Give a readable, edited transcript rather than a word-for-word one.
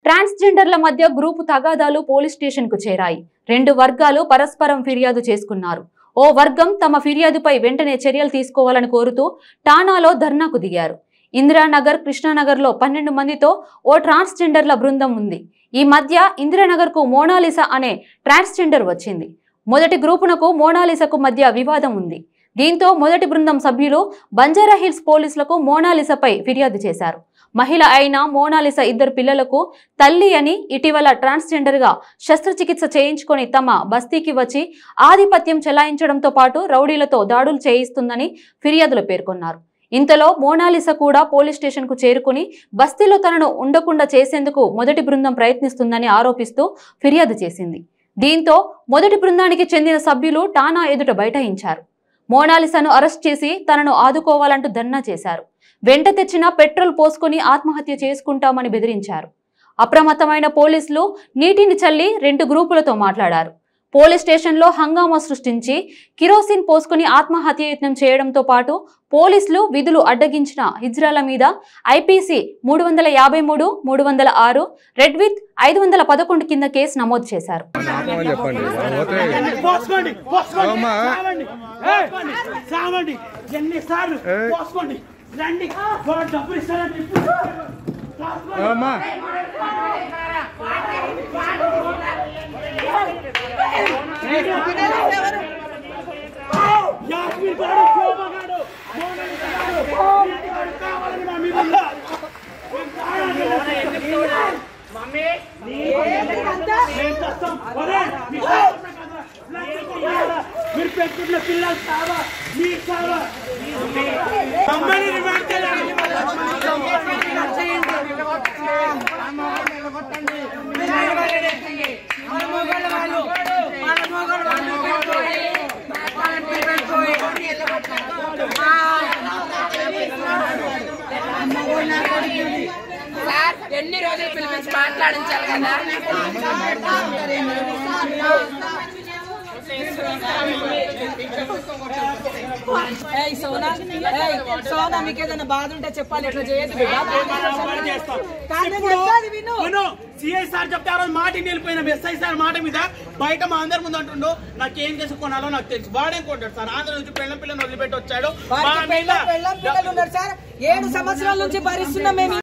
ట్రాన్స్జెండర్ల మధ్య గ్రూపు తగాదాలు police station కు చేరాయి. రెండు వర్గాలు పరస్పరం ఫిర్యాదు చేసుకున్నారు. ఓ వర్గం తమ ఫిర్యాదుపై వెంటనే చర్యలు తీసుకోవాలని కోరుతూ ఠాణాలో ధర్నాకు దిగారు. ఇందిరానగర్, కృష్ణానగర్ లో 12 మందితో ఓ ట్రాన్స్జెండర్ల బృందం ఉంది. ఈ మధ్య ఇందిరానగర్ కు మోనాలిసా అనే ట్రాన్స్జెండర్ వచ్చింది. మొదటి గ్రూపునకు మోనాలిసాకు మధ్య వివాదం ఉంది. దీంతో మొదటి బృందం సభ్యులు బంజారాహిల్స్ పోలీసులకు మోనాలిసాపై ఫిర్యాదు చేశారు. మహిళ అయిన మోనాలిసా 2 పిల్లలకు తల్లి అని, ఇటీవల ట్రాన్స్జెండర్ గా శస్త్రచికిత్స చేయించుకొని తమ బస్తీకి వచ్చి ఆధిపత్యం చెలాయించడంతో పాటు రౌడీలతో దాడులు చేయిస్తుందని ఫిర్యాదులు పేర్కొన్నారు. ఇంతలో మోనాలిసా కూడా పోలీస్ స్టేషన్ కు చేరుకుని బస్తీలో తనను ఉండకుండా చేసేందుకు మొదటి బృందం ప్రయత్నిస్తుందని ఆరోపిస్తూ ఫిర్యాదు చేసింది. దీంతో మొదటి బృందానికి చెందిన సభ్యులు ఠాణా ఎదుట బైఠాయించారు. మోనాలిసాను అరెస్ట్ చేసి తనను ఆదుకోవాలంటూ ధర్నా చేశారు. వెంట తెచ్చిన పెట్రోల్ పోసుకొని ఆత్మహత్య చేసుకుంటామని బెదిరించారు. అప్రమత్తమైన పోలీసులు నీటిని చల్లి 2 గ్రూపులతో మాట్లాడారు. పోలీస్ స్టేషన్లో హంగామా సృష్టించి కిరోసిన్ పోసుకుని ఆత్మహత్యయత్నం చేయడంతో పాటు పోలీసులు విధులు అడ్డగించిన హిజ్రాల మీద ఐపీసీ 353, 306, రెడ్ విత్ 511 కింద కేసు నమోదు చేశారు. ఎన్ని రోజులు పిలిపించి మాట్లాడించాలి కదా. సోనా మీకు ఏదైనా బాధ ఉంటే చెప్పాలి, ఎట్లా చేయదు. సిఐ సార్ చెప్తే ఆ రోజు మాట వెళ్ళిపోయిన ఎస్ఐ సార్ మాట మీద బయట మా అందరి ముందు అంటుండో నాకేం చేసుకోనాలో నాకు తెలుసు. వాడేం కొంటాడు సార్, ఆంధ్ర నుంచి పిల్లలను వదిలిపెట్టి వచ్చాడు. 7 సంవత్సరాల నుంచి భరిస్తున్నాం మేము.